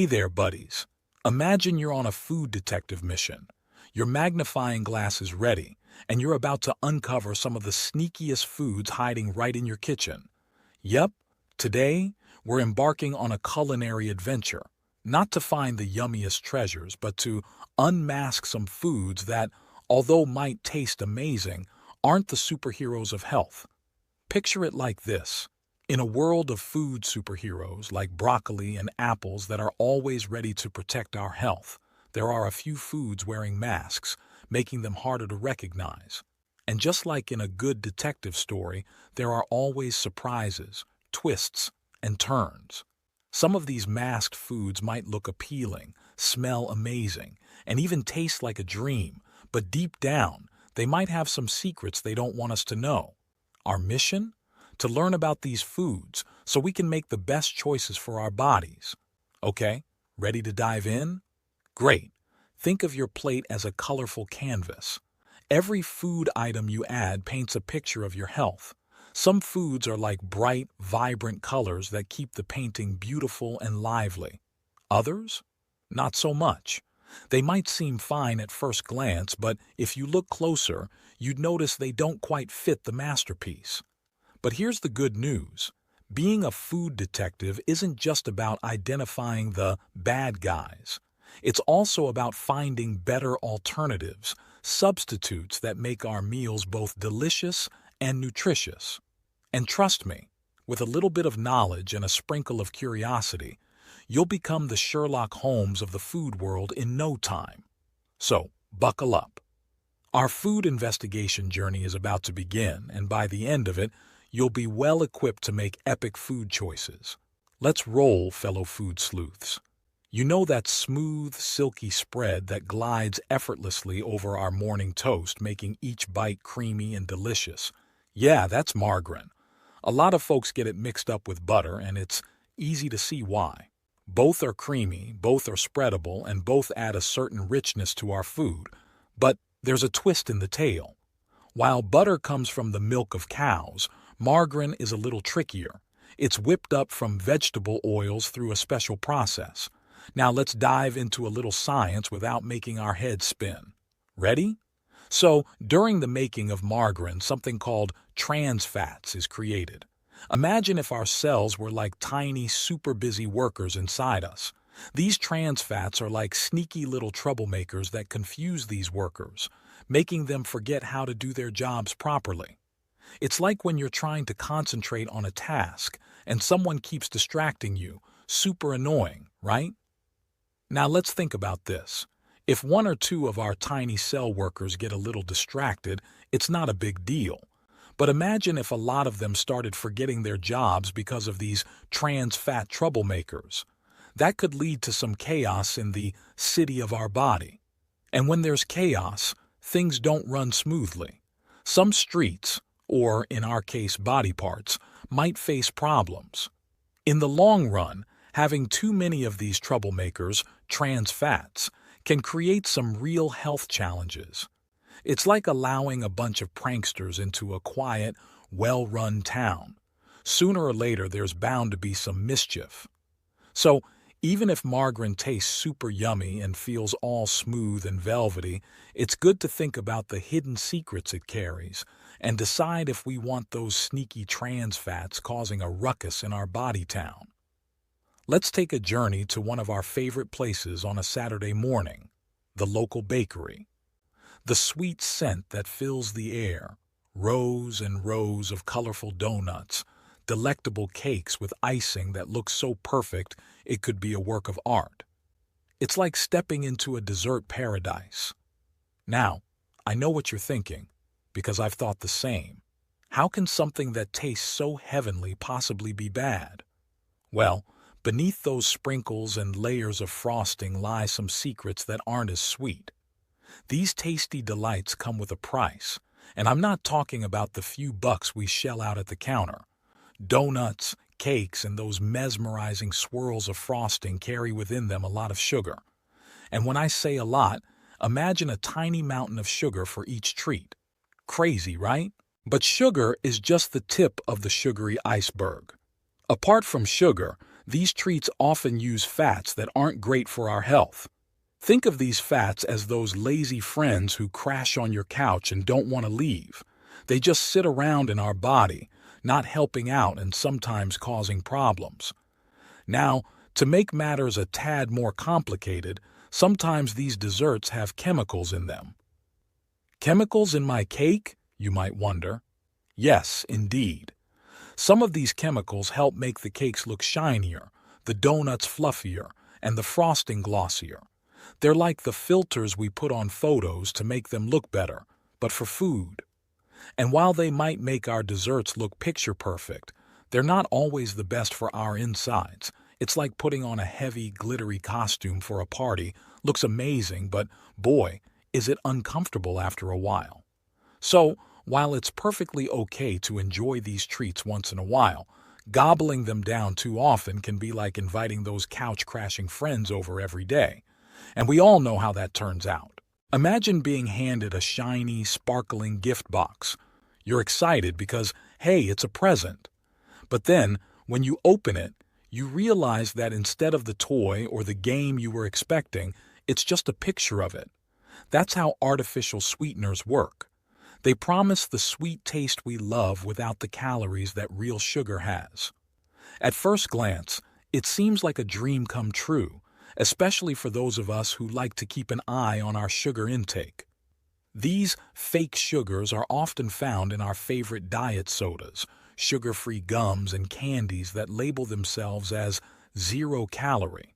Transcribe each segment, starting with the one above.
Hey there, buddies. Imagine you're on a food detective mission. Your magnifying glass is ready, and you're about to uncover some of the sneakiest foods hiding right in your kitchen. Yep, today we're embarking on a culinary adventure, not to find the yummiest treasures, but to unmask some foods that, although might taste amazing, aren't the superheroes of health. Picture it like this. In a world of food superheroes like broccoli and apples that are always ready to protect our health, there are a few foods wearing masks, making them harder to recognize. And just like in a good detective story, there are always surprises, twists, and turns. Some of these masked foods might look appealing, smell amazing, and even taste like a dream, but deep down, they might have some secrets they don't want us to know. Our mission? To learn about these foods so we can make the best choices for our bodies. Okay, ready to dive in? Great. Think of your plate as a colorful canvas. Every food item you add paints a picture of your health. Some foods are like bright, vibrant colors that keep the painting beautiful and lively. Others? Not so much. They might seem fine at first glance, but if you look closer, you'd notice they don't quite fit the masterpiece. But here's the good news. Being a food detective isn't just about identifying the bad guys. It's also about finding better alternatives, substitutes that make our meals both delicious and nutritious. And trust me, with a little bit of knowledge and a sprinkle of curiosity, you'll become the Sherlock Holmes of the food world in no time. So, buckle up. Our food investigation journey is about to begin, and by the end of it, you'll be well equipped to make epic food choices. Let's roll, fellow food sleuths. You know that smooth, silky spread that glides effortlessly over our morning toast, making each bite creamy and delicious? Yeah, that's margarine. A lot of folks get it mixed up with butter, and it's easy to see why. Both are creamy, both are spreadable, and both add a certain richness to our food. But there's a twist in the tale. While butter comes from the milk of cows, margarine is a little trickier. It's whipped up from vegetable oils through a special process. Now let's dive into a little science without making our heads spin. Ready? So, during the making of margarine, something called trans fats is created. Imagine if our cells were like tiny, super busy workers inside us. These trans fats are like sneaky little troublemakers that confuse these workers, making them forget how to do their jobs properly. It's like when you're trying to concentrate on a task and someone keeps distracting you. Super annoying, right? Now let's think about this. If one or two of our tiny cell workers get a little distracted, it's not a big deal. But imagine if a lot of them started forgetting their jobs because of these trans fat troublemakers. That could lead to some chaos in the city of our body. And when there's chaos, things don't run smoothly. Some streets, or in our case body parts, might face problems. In the long run, having too many of these troublemakers, trans fats, can create some real health challenges. It's like allowing a bunch of pranksters into a quiet, well-run town. Sooner or later, there's bound to be some mischief. So, even if margarine tastes super yummy and feels all smooth and velvety, it's good to think about the hidden secrets it carries and decide if we want those sneaky trans fats causing a ruckus in our body town. Let's take a journey to one of our favorite places on a Saturday morning, the local bakery. The sweet scent that fills the air, rows and rows of colorful donuts, delectable cakes with icing that looks so perfect it could be a work of art. It's like stepping into a dessert paradise. Now, I know what you're thinking, because I've thought the same. How can something that tastes so heavenly possibly be bad? Well, beneath those sprinkles and layers of frosting lie some secrets that aren't as sweet. These tasty delights come with a price, and I'm not talking about the few bucks we shell out at the counter. Donuts, cakes, and those mesmerizing swirls of frosting carry within them a lot of sugar. And when I say a lot, imagine a tiny mountain of sugar for each treat. Crazy, right? But sugar is just the tip of the sugary iceberg. Apart from sugar, These treats often use fats that aren't great for our health. Think of these fats as those lazy friends who crash on your couch and don't want to leave. They just sit around in our body, not helping out and sometimes causing problems. Now, to make matters a tad more complicated, sometimes these desserts have chemicals in them. Chemicals in my cake, you might wonder. Yes, indeed. Some of these chemicals help make the cakes look shinier, the donuts fluffier, and the frosting glossier. They're like the filters we put on photos to make them look better, but for food. And while they might make our desserts look picture perfect, they're not always the best for our insides. It's like putting on a heavy, glittery costume for a party. Looks amazing, but boy, is it uncomfortable after a while. So, while it's perfectly okay to enjoy these treats once in a while, gobbling them down too often can be like inviting those couch-crashing friends over every day. And we all know how that turns out. Imagine being handed a shiny, sparkling gift box. You're excited because, hey, it's a present. But then, when you open it, you realize that instead of the toy or the game you were expecting, it's just a picture of it. That's how artificial sweeteners work. They promise the sweet taste we love without the calories that real sugar has. At first glance, it seems like a dream come true, especially for those of us who like to keep an eye on our sugar intake. These fake sugars are often found in our favorite diet sodas, sugar-free gums, and candies that label themselves as 0 calorie.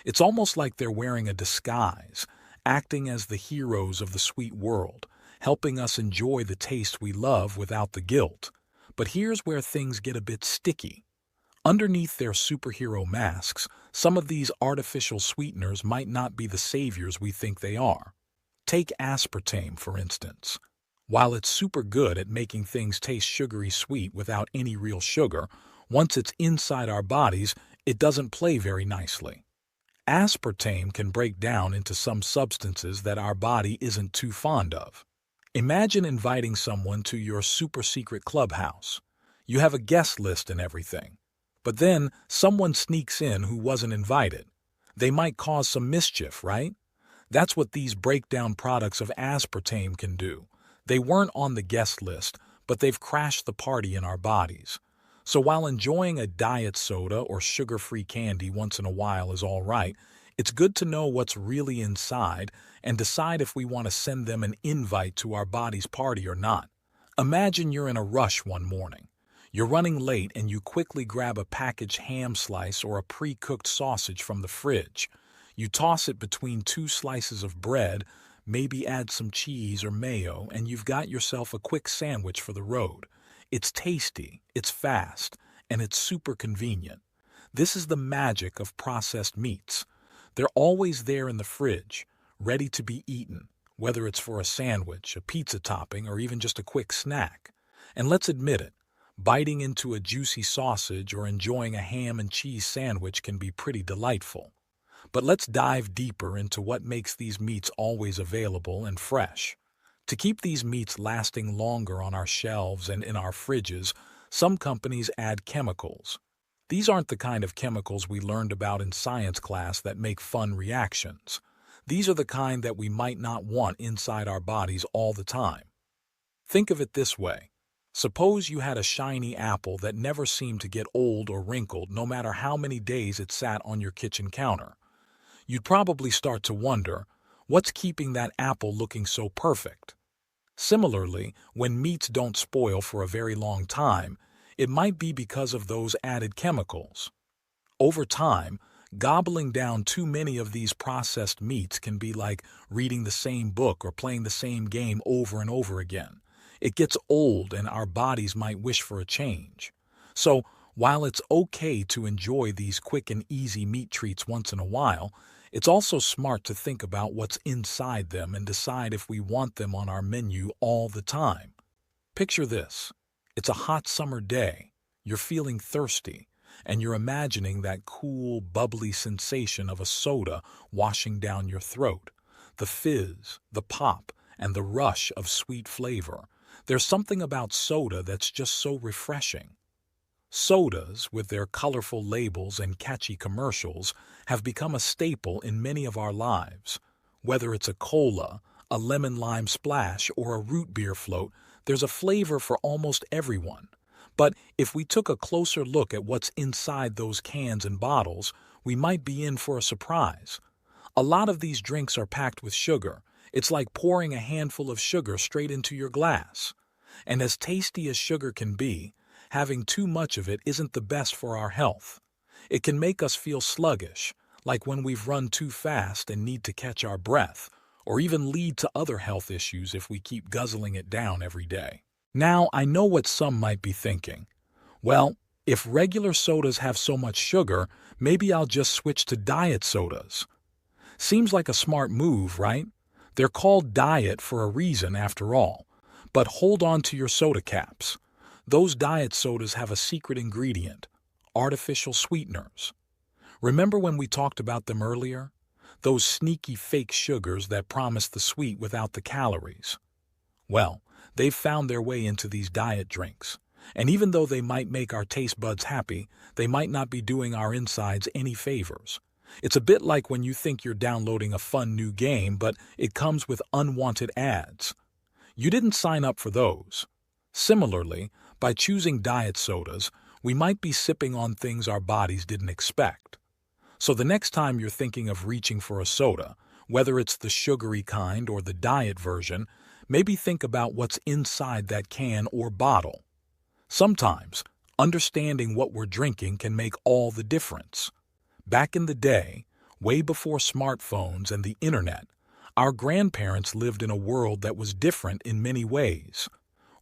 It's almost like they're wearing a disguise, acting as the heroes of the sweet world, helping us enjoy the taste we love without the guilt. But here's where things get a bit sticky. Underneath their superhero masks, some of these artificial sweeteners might not be the saviors we think they are. Take aspartame, for instance. While it's super good at making things taste sugary sweet without any real sugar, once it's inside our bodies, it doesn't play very nicely. Aspartame can break down into some substances that our body isn't too fond of. Imagine inviting someone to your super secret clubhouse. You have a guest list and everything. But then someone sneaks in who wasn't invited. They might cause some mischief, right? That's what these breakdown products of aspartame can do. They weren't on the guest list, but they've crashed the party in our bodies. So while enjoying a diet soda or sugar-free candy once in a while is all right, it's good to know what's really inside and decide if we want to send them an invite to our body's party or not. Imagine you're in a rush one morning. You're running late and you quickly grab a packaged ham slice or a pre-cooked sausage from the fridge. You toss it between 2 slices of bread, maybe add some cheese or mayo, and you've got yourself a quick sandwich for the road. It's tasty, it's fast, and it's super convenient. This is the magic of processed meats. They're always there in the fridge, ready to be eaten, whether it's for a sandwich, a pizza topping, or even just a quick snack. And let's admit it, biting into a juicy sausage or enjoying a ham and cheese sandwich can be pretty delightful. But let's dive deeper into what makes these meats always available and fresh. To keep these meats lasting longer on our shelves and in our fridges, some companies add chemicals. These aren't the kind of chemicals we learned about in science class that make fun reactions. These are the kind that we might not want inside our bodies all the time. Think of it this way. Suppose you had a shiny apple that never seemed to get old or wrinkled no matter how many days it sat on your kitchen counter. You'd probably start to wonder, what's keeping that apple looking so perfect? Similarly, when meats don't spoil for a very long time, it might be because of those added chemicals. Over time, gobbling down too many of these processed meats can be like reading the same book or playing the same game over and over again. It gets old and our bodies might wish for a change. So, while it's okay to enjoy these quick and easy meat treats once in a while, it's also smart to think about what's inside them and decide if we want them on our menu all the time. Picture this. It's a hot summer day, you're feeling thirsty, and you're imagining that cool, bubbly sensation of a soda washing down your throat. The fizz, the pop, and the rush of sweet flavor. There's something about soda that's just so refreshing. Sodas, with their colorful labels and catchy commercials, have become a staple in many of our lives. Whether it's a cola, a lemon lime splash, or a root beer float, there's a flavor for almost everyone. But if we took a closer look at what's inside those cans and bottles, we might be in for a surprise. A lot of these drinks are packed with sugar. It's like pouring a handful of sugar straight into your glass. And as tasty as sugar can be, having too much of it isn't the best for our health. It can make us feel sluggish, like when we've run too fast and need to catch our breath, or even lead to other health issues if we keep guzzling it down every day. Now, I know what some might be thinking. Well, if regular sodas have so much sugar, maybe I'll just switch to diet sodas. Seems like a smart move, right? They're called diet for a reason after all. But hold on to your soda caps. Those diet sodas have a secret ingredient: artificial sweeteners. Remember when we talked about them earlier? Those sneaky fake sugars that promise the sweet without the calories. Well, they've found their way into these diet drinks. And even though they might make our taste buds happy, they might not be doing our insides any favors. It's a bit like when you think you're downloading a fun new game, but it comes with unwanted ads. You didn't sign up for those. Similarly, by choosing diet sodas, we might be sipping on things our bodies didn't expect. So the next time you're thinking of reaching for a soda, whether it's the sugary kind or the diet version, maybe think about what's inside that can or bottle. Sometimes, understanding what we're drinking can make all the difference. Back in the day, way before smartphones and the internet, our grandparents lived in a world that was different in many ways.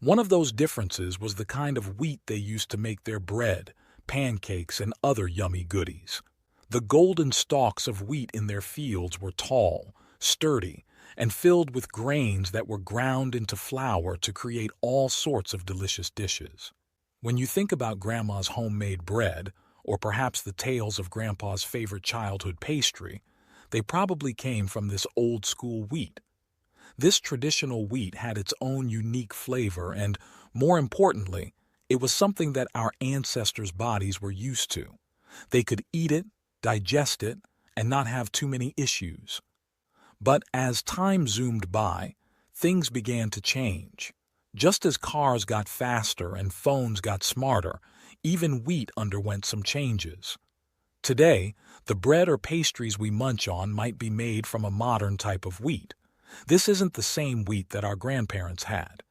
One of those differences was the kind of wheat they used to make their bread, pancakes, and other yummy goodies. The golden stalks of wheat in their fields were tall, sturdy, and filled with grains that were ground into flour to create all sorts of delicious dishes. When you think about Grandma's homemade bread, or perhaps the tales of Grandpa's favorite childhood pastry, they probably came from this old-school wheat. This traditional wheat had its own unique flavor and, more importantly, it was something that our ancestors' bodies were used to. They could eat it, digest it, and not have too many issues. But as time zoomed by, things began to change. Just as cars got faster and phones got smarter, even wheat underwent some changes. Today, the bread or pastries we munch on might be made from a modern type of wheat. This isn't the same wheat that our grandparents had.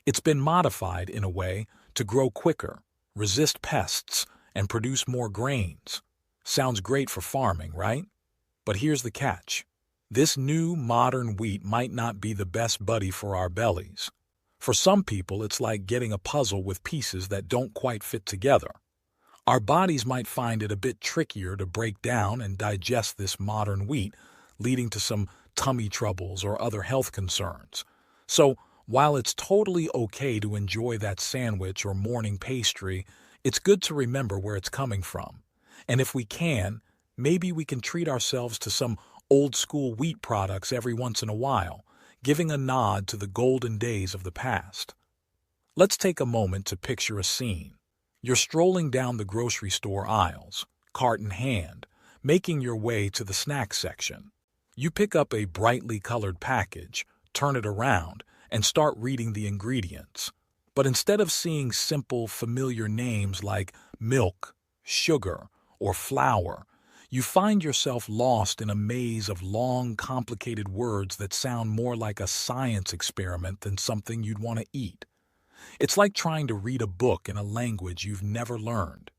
It's been modified in a way to grow quicker, resist pests, and produce more grains. Sounds great for farming, right? But here's the catch. This new, modern wheat might not be the best buddy for our bellies. For some people, it's like getting a puzzle with pieces that don't quite fit together. Our bodies might find it a bit trickier to break down and digest this modern wheat, leading to some tummy troubles or other health concerns. So, while it's totally okay to enjoy that sandwich or morning pastry, it's good to remember where it's coming from. And if we can, maybe we can treat ourselves to some old-school wheat products every once in a while, giving a nod to the golden days of the past. Let's take a moment to picture a scene. You're strolling down the grocery store aisles, cart in hand, making your way to the snack section. You pick up a brightly colored package, turn it around, and start reading the ingredients. But instead of seeing simple, familiar names like milk, sugar, or flour, you find yourself lost in a maze of long, complicated words that sound more like a science experiment than something you'd want to eat. It's like trying to read a book in a language you've never learned.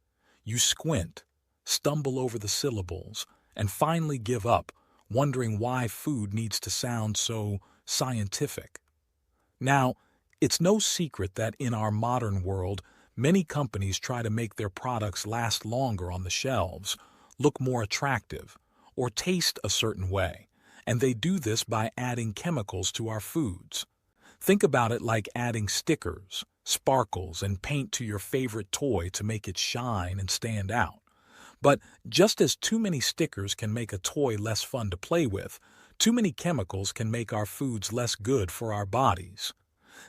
You squint, stumble over the syllables, and finally give up, wondering why food needs to sound so scientific. Now, it's no secret that in our modern world, many companies try to make their products last longer on the shelves, look more attractive, or taste a certain way, and they do this by adding chemicals to our foods. Think about it like adding stickers, sparkles, and paint to your favorite toy to make it shine and stand out. But just as too many stickers can make a toy less fun to play with, too many chemicals can make our foods less good for our bodies.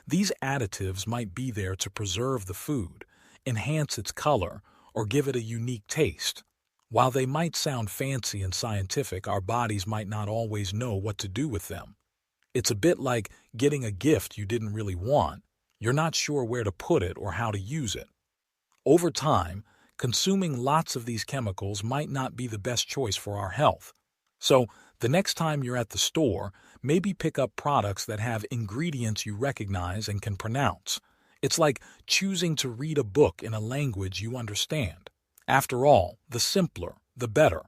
These additives might be there to preserve the food, enhance its color, or give it a unique taste. While they might sound fancy and scientific, our bodies might not always know what to do with them. It's a bit like getting a gift you didn't really want. You're not sure where to put it or how to use it. Over time, consuming lots of these chemicals might not be the best choice for our health. So, the next time you're at the store, maybe pick up products that have ingredients you recognize and can pronounce. It's like choosing to read a book in a language you understand. After all, the simpler, the better.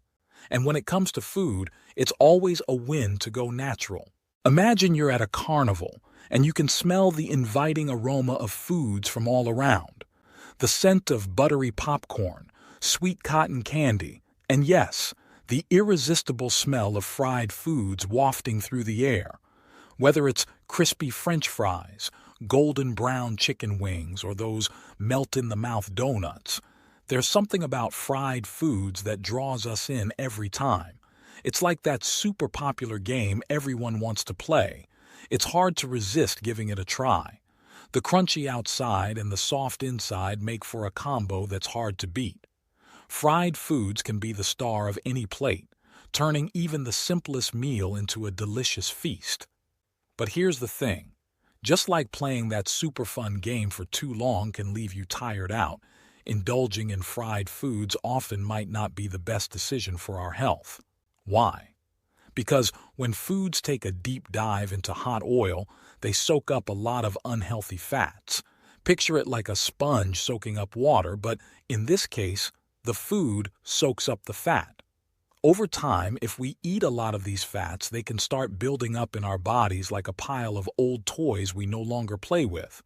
And when it comes to food, it's always a win to go natural. Imagine you're at a carnival and you can smell the inviting aroma of foods from all around. The scent of buttery popcorn, sweet cotton candy, and yes, the irresistible smell of fried foods wafting through the air. Whether it's crispy French fries, golden brown chicken wings, or those melt-in-the-mouth donuts, there's something about fried foods that draws us in every time. It's like that super popular game everyone wants to play. It's hard to resist giving it a try. The crunchy outside and the soft inside make for a combo that's hard to beat. Fried foods can be the star of any plate, turning even the simplest meal into a delicious feast. But here's the thing. Just like playing that super fun game for too long can leave you tired out, indulging in fried foods often might not be the best decision for our health. Why? Because when foods take a deep dive into hot oil, they soak up a lot of unhealthy fats. Picture it like a sponge soaking up water, but in this case, the food soaks up the fat. Over time, if we eat a lot of these fats, they can start building up in our bodies like a pile of old toys we no longer play with.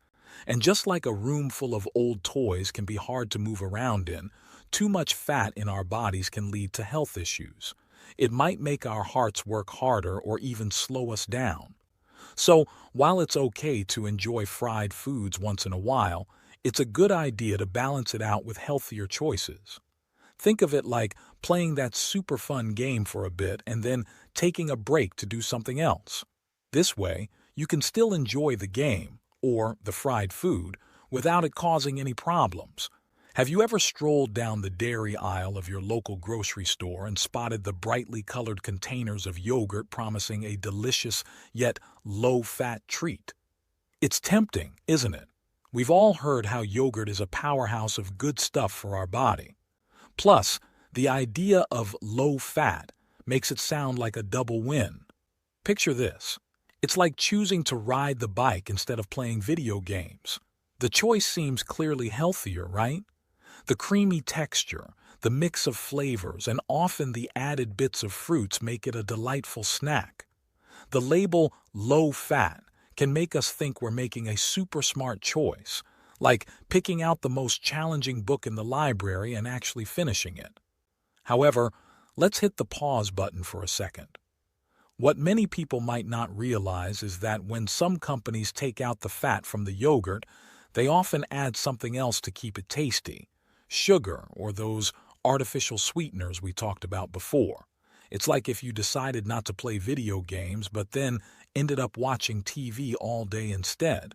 And just like a room full of old toys can be hard to move around in, too much fat in our bodies can lead to health issues. It might make our hearts work harder or even slow us down. So, while it's okay to enjoy fried foods once in a while, it's a good idea to balance it out with healthier choices. Think of it like playing that super fun game for a bit and then taking a break to do something else. This way, you can still enjoy the game, or the fried food, without it causing any problems. Have you ever strolled down the dairy aisle of your local grocery store and spotted the brightly colored containers of yogurt promising a delicious yet low-fat treat? It's tempting, isn't it? We've all heard how yogurt is a powerhouse of good stuff for our body. Plus, the idea of low-fat makes it sound like a double win. Picture this. It's like choosing to ride the bike instead of playing video games. The choice seems clearly healthier, right? The creamy texture, the mix of flavors, and often the added bits of fruits make it a delightful snack. The label low-fat can make us think we're making a super smart choice, like picking out the most challenging book in the library and actually finishing it. However, let's hit the pause button for a second. What many people might not realize is that when some companies take out the fat from the yogurt, they often add something else to keep it tasty. Sugar, or those artificial sweeteners we talked about before. It's like if you decided not to play video games but then ended up watching TV all day instead.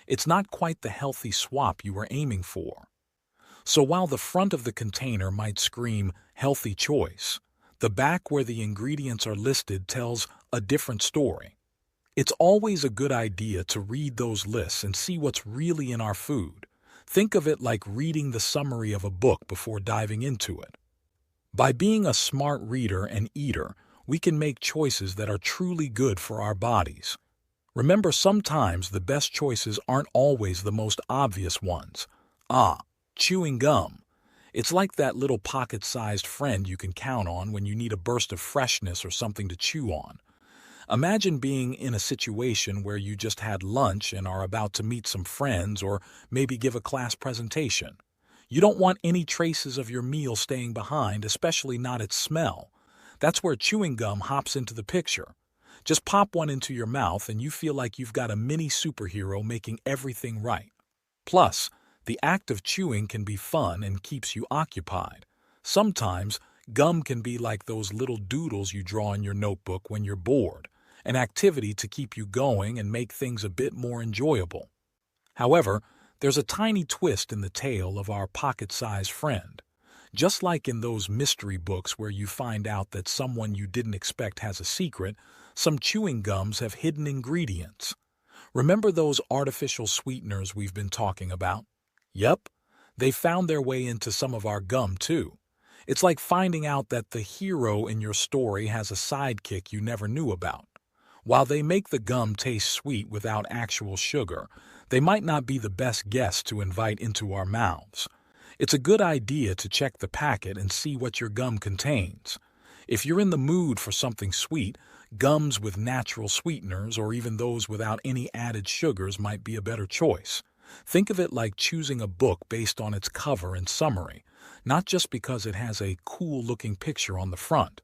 It's not quite the healthy swap you were aiming for. So while the front of the container might scream healthy choice, the back where the ingredients are listed tells a different story. It's always a good idea to read those lists and see what's really in our food. Think of it like reading the summary of a book before diving into it. By being a smart reader and eater, we can make choices that are truly good for our bodies. Remember, sometimes the best choices aren't always the most obvious ones. Chewing gum. It's like that little pocket-sized friend you can count on when you need a burst of freshness or something to chew on. Imagine being in a situation where you just had lunch and are about to meet some friends or maybe give a class presentation. You don't want any traces of your meal staying behind, especially not its smell. That's where chewing gum hops into the picture. Just pop one into your mouth and you feel like you've got a mini superhero making everything right. Plus, the act of chewing can be fun and keeps you occupied. Sometimes, gum can be like those little doodles you draw in your notebook when you're bored, an activity to keep you going and make things a bit more enjoyable. However, There's a tiny twist in the tale of our pocket-sized friend. Just like in those mystery books where you find out that someone you didn't expect has a secret, some chewing gums have hidden ingredients. Remember those artificial sweeteners we've been talking about? Yep, they found their way into some of our gum too. It's like finding out that the hero in your story has a sidekick you never knew about. While they make the gum taste sweet without actual sugar, they might not be the best guests to invite into our mouths. It's a good idea to check the packet and see what your gum contains. If you're in the mood for something sweet, gums with natural sweeteners or even those without any added sugars might be a better choice. Think of it like choosing a book based on its cover and summary, not just because it has a cool-looking picture on the front.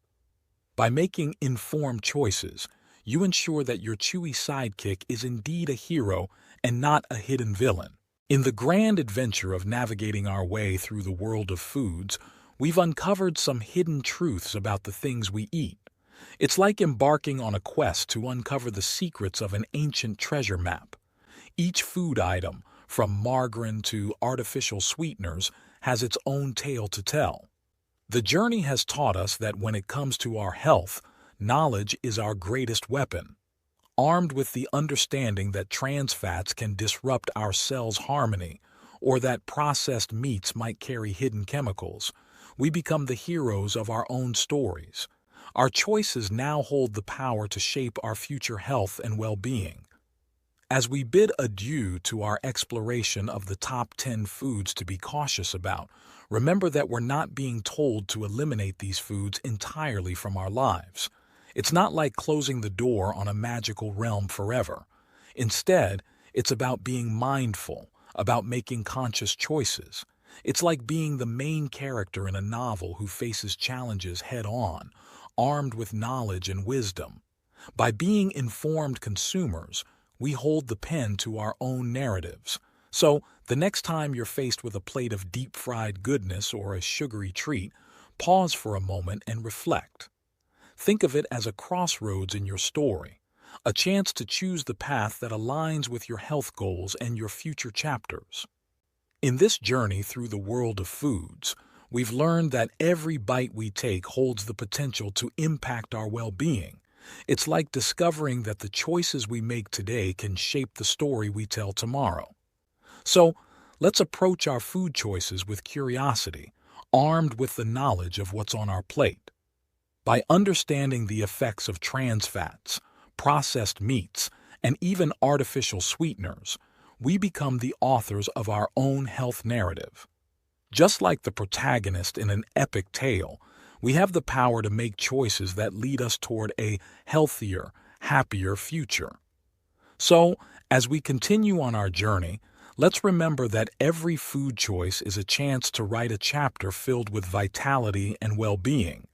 By making informed choices, you ensure that your chewy sidekick is indeed a hero and not a hidden villain. In the grand adventure of navigating our way through the world of foods, we've uncovered some hidden truths about the things we eat. It's like embarking on a quest to uncover the secrets of an ancient treasure map. Each food item, from margarine to artificial sweeteners, has its own tale to tell. The journey has taught us that when it comes to our health, knowledge is our greatest weapon. Armed with the understanding that trans fats can disrupt our cells' harmony, or that processed meats might carry hidden chemicals, we become the heroes of our own stories. Our choices now hold the power to shape our future health and well-being. As we bid adieu to our exploration of the top 10 foods to be cautious about, remember that we're not being told to eliminate these foods entirely from our lives. It's not like closing the door on a magical realm forever. Instead, it's about being mindful, about making conscious choices. It's like being the main character in a novel who faces challenges head-on, armed with knowledge and wisdom. By being informed consumers, we hold the pen to our own narratives. So, the next time you're faced with a plate of deep-fried goodness or a sugary treat, pause for a moment and reflect. Think of it as a crossroads in your story, a chance to choose the path that aligns with your health goals and your future chapters. In this journey through the world of foods, we've learned that every bite we take holds the potential to impact our well-being. It's like discovering that the choices we make today can shape the story we tell tomorrow. So, let's approach our food choices with curiosity, armed with the knowledge of what's on our plate. By understanding the effects of trans fats, processed meats, and even artificial sweeteners, we become the authors of our own health narrative. Just like the protagonist in an epic tale, we have the power to make choices that lead us toward a healthier, happier future. So, as we continue on our journey, let's remember that every food choice is a chance to write a chapter filled with vitality and well-being.